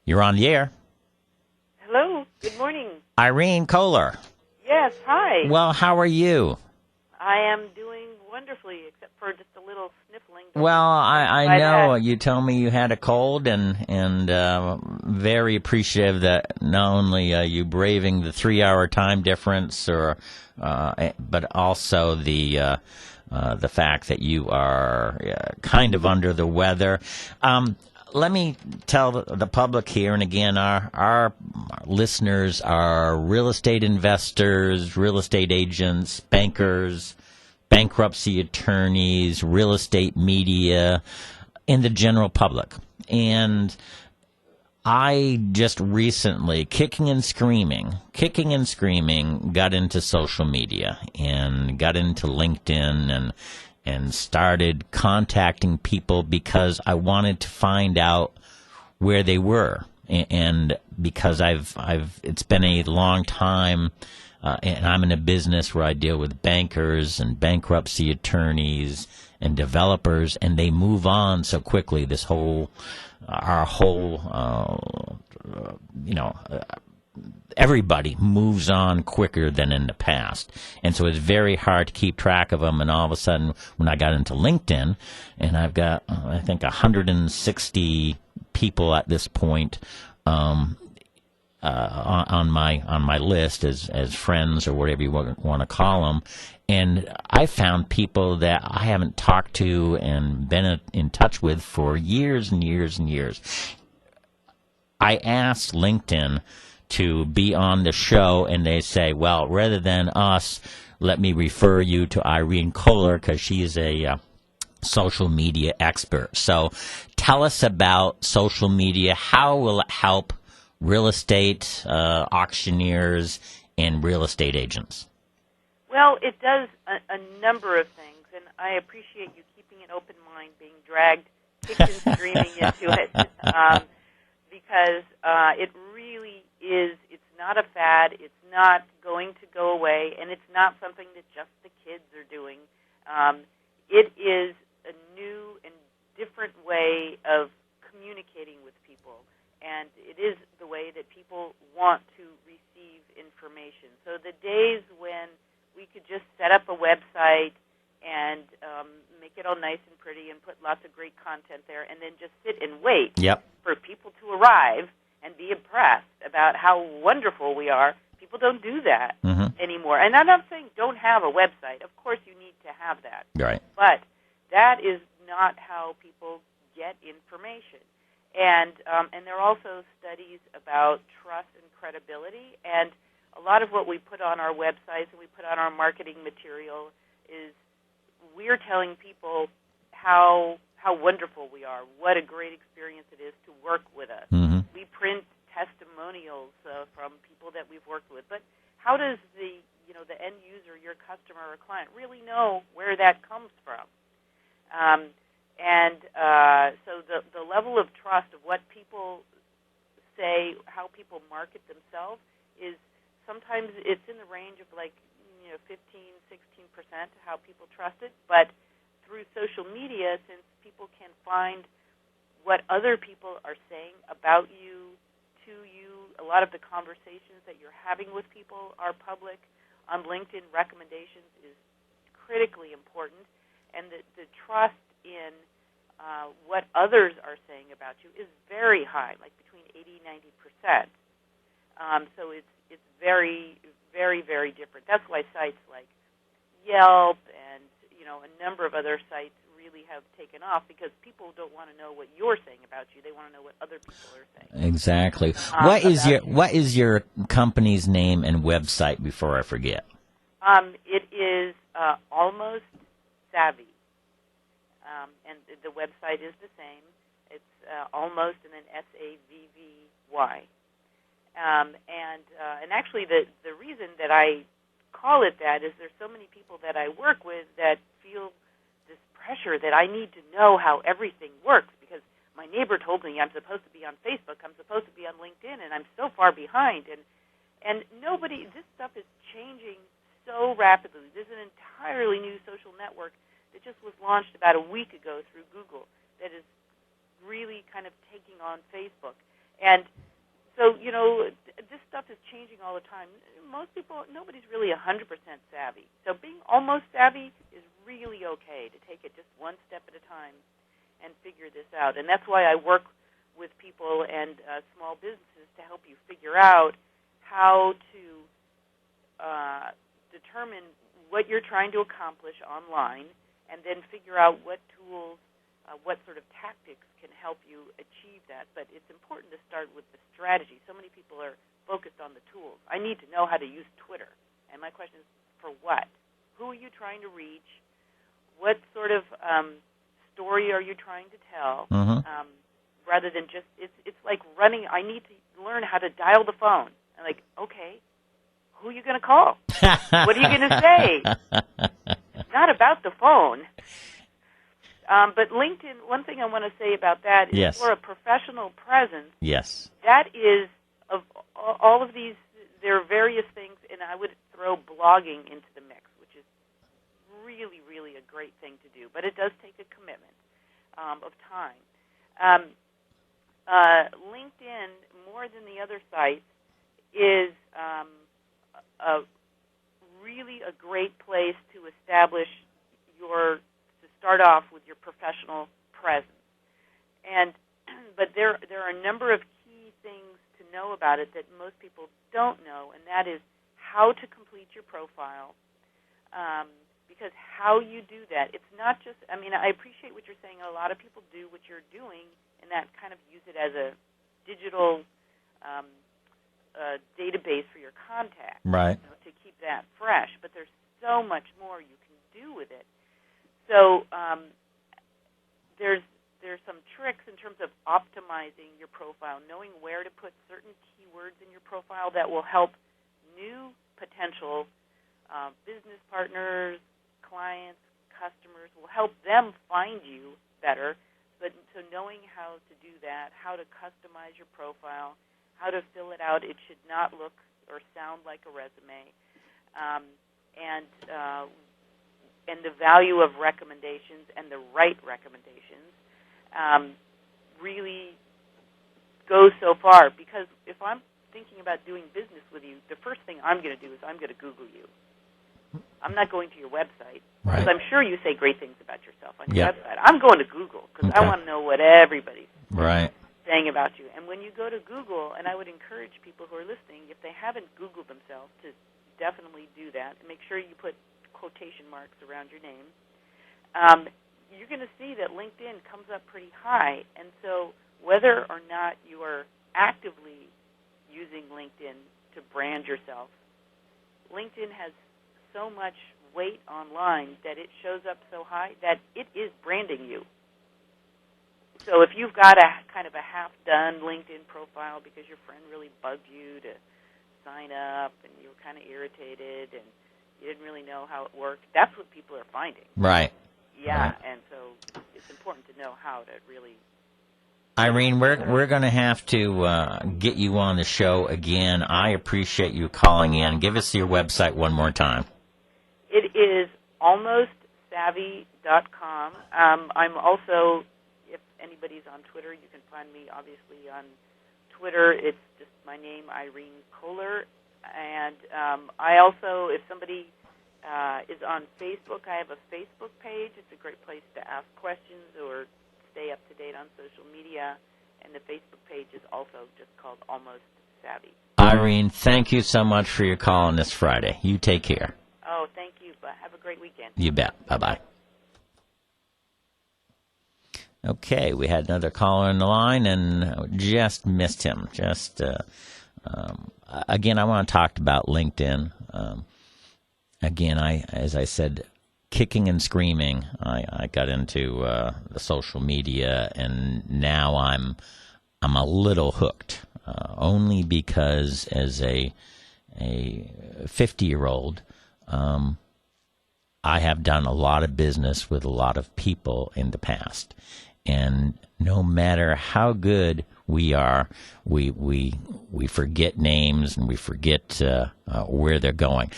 You're on the air. Hello. Good morning. Irene Koehler. Yes. Hi. Well, how are you? I am doing wonderfully, except for just a little sniffling. Well, I know that. you told me you had a cold, and very appreciative that not only you braving the 3-hour time difference, but also the fact that you are kind of under the weather. Let me tell the public here, and again, our listeners are real estate investors, real estate agents, bankers, bankruptcy attorneys, real estate media, and the general public. And I just recently, kicking and screaming, got into social media and got into LinkedIn and started contacting people because I wanted to find out where they were. And because it's been a long time, and I'm in a business where I deal with bankers and bankruptcy attorneys and developers, and they move on so quickly. Everybody moves on quicker than in the past. And so it's very hard to keep track of them. And all of a sudden, when I got into LinkedIn, and I've got, I think, 160 people at this point on my list as friends or whatever you want to call them. And I found people that I haven't talked to and been in touch with for years and years and years. I asked LinkedIn to be on the show, and they say, well, rather than us, let me refer you to Irene Koehler because she is a social media expert. So tell us about social media. How will it help real estate auctioneers and real estate agents? Well, it does a number of things, and I appreciate you keeping an open mind, being dragged, kicked and screaming into it, because it really is. It's not a fad. It's not going to go away, and it's not something that just the kids are doing. It is a new and different way of communicating with people, and it is the way that people want to receive information. So the days when we could just set up a website and make it all nice and pretty and put lots of great content there and then just sit and wait for people to arrive and be impressed about how wonderful we are, people don't do that anymore. And I'm not saying don't have a website. Of course you need to have that. Right. But that is not how people get information. And there are also studies about trust and credibility, and a lot of what we put on our websites and we put on our marketing material is we're telling people how wonderful we are, what a great experience it is to work with us. Mm-hmm. We print testimonials from people that we've worked with, but how does the end user, your customer or client, really know where that comes from? So the level of trust of what people say, how people market themselves is sometimes it's in the range of 15, 16% how people trust it. But through social media, since people can find what other people are saying about you, to you, a lot of the conversations that you're having with people are public. On LinkedIn, recommendations is critically important. And the trust in what others are saying about you is very high, like between 80-90%. So it's very, very, very different. That's why sites like Yelp and a number of other sites really have taken off, because people don't want to know what you're saying about you; they want to know what other people are saying. Exactly. What is your company's name and website? Before I forget, it is Almost Savvy. And the website is the same. It's Almost and then SAVVY. And actually, the reason that I call it that is there's so many people that I work with that feel this pressure that I need to know how everything works, because my neighbor told me I'm supposed to be on Facebook, I'm supposed to be on LinkedIn, and I'm so far behind. And this stuff is changing so rapidly. There's an entirely new social network that just was launched about a week ago through Google that is really kind of taking on Facebook. And so, this stuff is changing all the time. Most people, nobody's really 100% savvy. So being almost savvy is really okay to take it just one step at a time and figure this out. And that's why I work with people and small businesses to help you figure out how to determine what you're trying to accomplish online, and then figure out what tools, what sort of tactics can help you achieve that. But it's important to start with the strategy. So many people are focused on the tools. I need to know how to use Twitter. And my question is, for what? Who are you trying to reach? What sort of story are you trying to tell? Rather than just, it's like running, I need to learn how to dial the phone. I'm like, okay, who are you going to call? What are you going to say? It's not about the phone. But LinkedIn, one thing I want to say about that is Yes. for a professional presence, Yes. that is, of all of these, there are various things, and I would throw blogging into the mix, which is really, really a great thing to do. But it does take a commitment of time. LinkedIn, more than the other sites, is really a great place to establish to start off with your professional presence. But there are a number of key things to know about it that most people don't know, and that is how to complete your profile. Because how you do that, it's not just, I appreciate what you're saying. A lot of people do what you're doing and that kind of use it as a digital database for your contacts, Right. To keep that fresh. But there's so much more you can do with it. So there's some tricks in terms of optimizing your profile, knowing where to put certain keywords in your profile that will help new potential business partners, clients, customers, will help them find you better. But so knowing how to do that, how to customize your profile, how to fill it out, it should not look or sound like a resume, and the value of recommendations and the right recommendations really goes so far. Because if I'm thinking about doing business with you, the first thing I'm going to do is I'm going to Google you. I'm not going to your website, because I'm sure you say great things about yourself on your website. I'm going to Google because I want to know what everybody's saying about you. And when you go to Google, and I would encourage people who are listening, if they haven't Googled themselves, to definitely do that. And make sure you put quotation marks around your name. You're going to see that LinkedIn comes up pretty high. And so whether or not you are actively using LinkedIn to brand yourself, LinkedIn has so much weight online that it shows up so high that it is branding you. So if you've got a kind of a half-done LinkedIn profile because your friend really bugged you to sign up and you were kind of irritated and you didn't really know how it worked, that's what people are finding. Right. Yeah, Right. and so it's important to know how to really... Irene, we're going to have to get you on the show again. I appreciate you calling in. Give us your website one more time. It is almostsavvy.com. I'm also, if anybody's on Twitter, you can find me obviously on Twitter. It's just my name, Irene Koehler. And I also, if somebody is on Facebook, I have a Facebook page. It's a great place to ask questions or stay up to date on social media. And the Facebook page is also just called Almost Savvy. Irene, thank you so much for your call on this Friday. You take care. Oh, thank you. But have a great weekend. You bet. Bye-bye. Okay, we had another caller on the line and just missed him. Again, I want to talk about LinkedIn. Again, as I said, kicking and screaming, I got into the social media, and now I'm a little hooked. Only because as a 50-year-old, I have done a lot of business with a lot of people in the past, and no matter how good we are, we forget names and we forget where they're going.